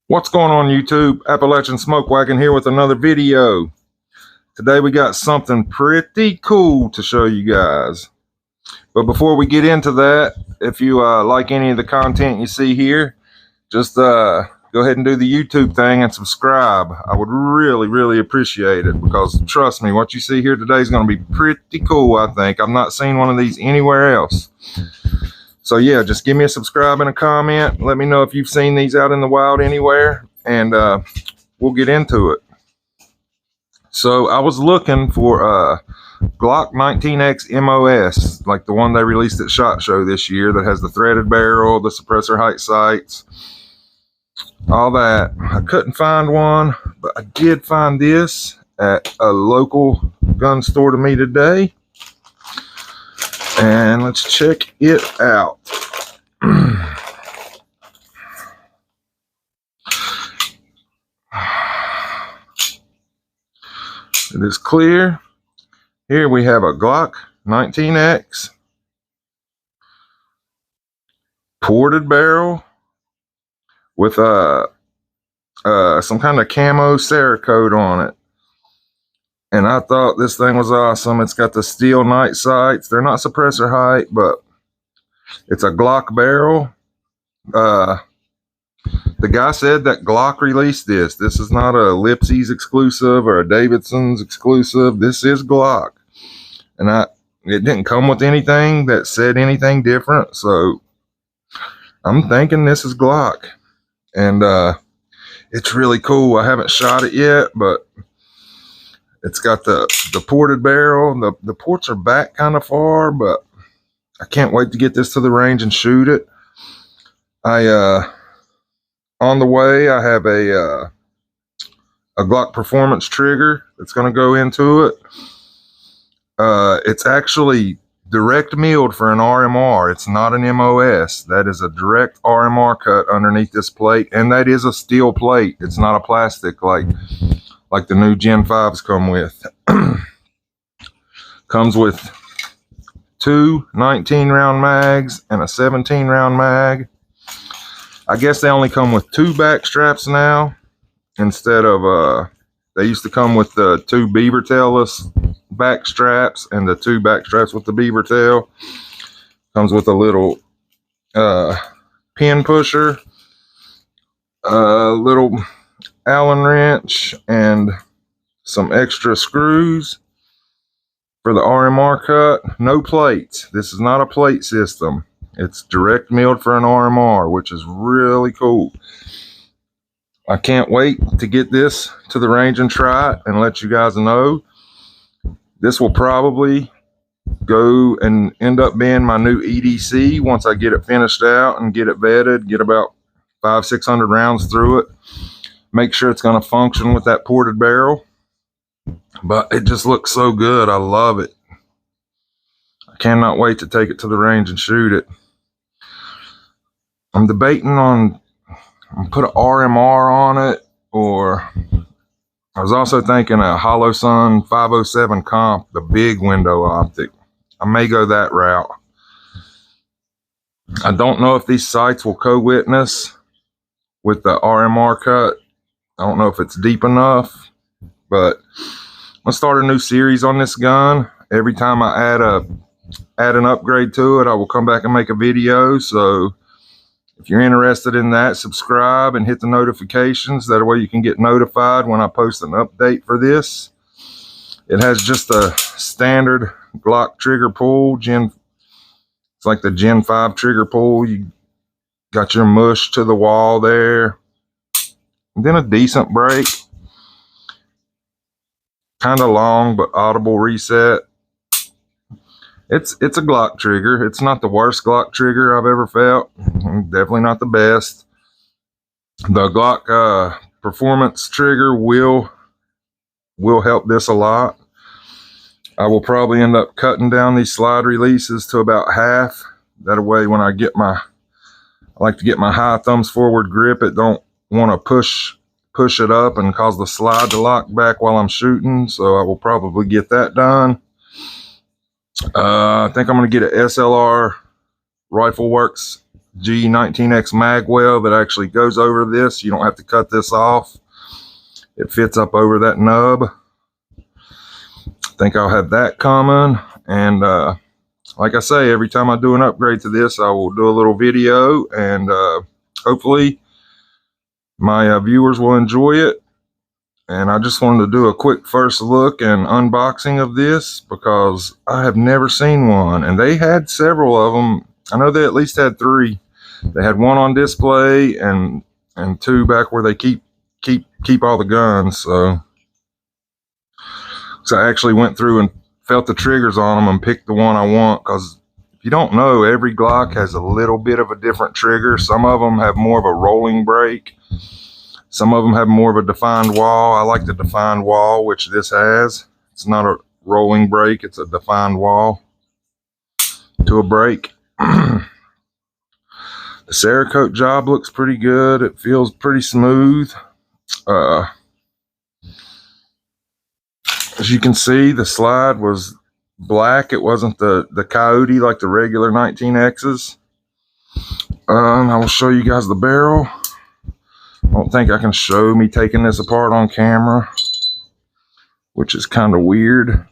What's going on YouTube? Appalachian Smoke Wagon here with another video. Today we got something pretty cool to show you guys. But before we get into that, if you like any of the content you see here, just go ahead and do the YouTube thing and subscribe. I would really appreciate it, because trust me, what you see here today is going to be pretty cool. I think I've not seen one of these anywhere else. So yeah, just give me a subscribe and a comment. Let me know if you've seen these out in the wild anywhere, and we'll get into it. So I was looking for Glock 19x MOS, like the one they released at SHOT Show this year, that has the threaded barrel, the suppressor height sights, all that. I couldn't find one, but I did find this at a local gun store to me today. And let's check it out. It is clear. Here we have a Glock 19x ported barrel with some kind of camo Cerakote on it. And I thought this thing was awesome. It's got the steel night sights. They're not suppressor height, but it's a Glock barrel. The guy said that Glock released this. This is not a Lipsy's exclusive or a Davidson's exclusive. This is Glock. And it didn't come with anything that said anything different. So I'm thinking this is Glock. And it's really cool. I haven't shot it yet, but it's got the ported barrel. The ports are back kind of far, but I can't wait to get this to the range and shoot it. On the way, I have a Glock Performance trigger that's going to go into it. It's actually direct milled for an RMR. It's not an MOS. That is a direct RMR cut underneath this plate, and that is a steel plate. It's not a plastic like the new Gen 5s come with. Comes with two 19-round mags and a 17-round mag. I guess they only come with two back straps now, instead of they used to come with the two beaver tailless back straps and the two back straps with the beaver tail. Comes with a little pin pusher, a little Allen wrench, and some extra screws for the RMR cut. No plates. This is not a plate system. It's direct milled for an RMR, which is really cool. I can't wait to get this to the range and try it and let you guys know. This will probably go and end up being my new EDC once I get it finished out and get it vetted, get about 500-600 rounds through it. Make sure it's going to function with that ported barrel. But it just looks so good. I love it. I cannot wait to take it to the range and shoot it. I'm debating on put an RMR on it, or I was also thinking a Hollow Sun 507 comp, the big window optic. I may go that route. I don't know if these sights will co-witness with the RMR cut. I don't know if it's deep enough, but I'm gonna start a new series on this gun. Every time I add an upgrade to it, I will come back and make a video. So if you're interested in that, subscribe and hit the notifications. That way you can get notified when I post an update for this. It has just a standard Glock trigger pull. It's like the Gen 5 trigger pull. You got your mush to the wall there. And then a decent break. Kind of long, but audible reset. It's a Glock trigger. It's not the worst Glock trigger I've ever felt. Definitely not the best. The Glock Performance trigger will help this a lot. I will probably end up cutting down these slide releases to about half. That way, when I like to get my high thumbs forward grip, it don't want to push it up and cause the slide to lock back while I'm shooting. So I will probably get that done. I think I'm going to get an SLR Rifle Works g19x mag well that actually goes over this. You don't have to cut this off. It fits up over that nub. I think I'll have that coming. And like I say, every time I do an upgrade to this, I will do a little video, and hopefully my viewers will enjoy it. And I just wanted to do a quick first look and unboxing of this because I have never seen one, and they had several of them. I know they at least had 3. They had one on display and 2 back where they keep all the guns. So I actually went through and felt the triggers on them and picked the one I want, because if you don't know, every Glock has a little bit of a different trigger. Some of them have more of a rolling break. Some of them have more of a defined wall. I like the defined wall, which this has. It's not a rolling break, it's a defined wall to a break. The Cerakote job looks pretty good. It feels pretty smooth. As you can see, the slide was black. It wasn't the coyote like the regular 19Xs. I will show you guys the barrel. I don't think I can show me taking this apart on camera, which is kind of weird.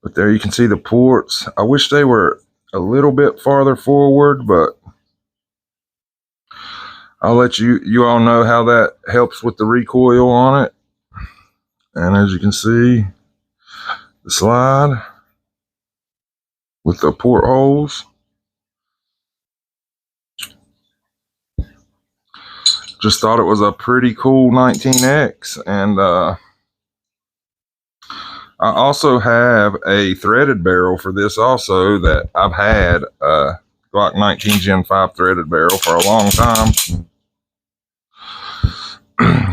But there you can see the ports. I wish they were a little bit farther forward, but I'll let you all know how that helps with the recoil on it. And as you can see, the slide with the portholes. Just thought it was a pretty cool 19X. And I also have a threaded barrel for this also, that I've had a Glock 19 Gen 5 threaded barrel for a long time.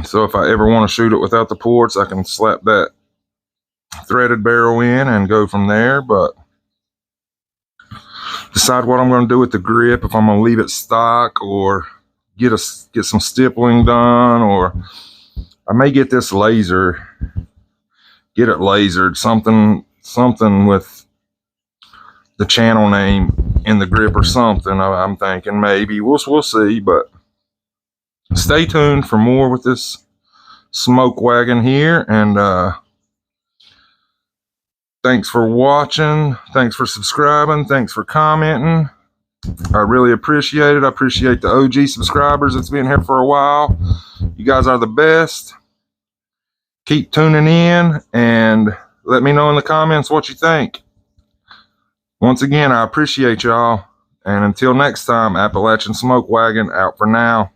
So if I ever want to shoot it without the ports, I can slap that threaded barrel in and go from there. But decide what I'm going to do with the grip, if I'm going to leave it stock or get some stippling done, or I may get this lasered, something with the channel name in the grip or something. I'm thinking maybe we'll see, but stay tuned for more with this smoke wagon here. And thanks for watching, thanks for subscribing, thanks for commenting. I really appreciate it. I appreciate the OG subscribers that's been here for a while. You guys are the best. Keep tuning in and let me know in the comments what you think. Once again, I appreciate y'all. And until next time, Appalachian Smoke Wagon out for now.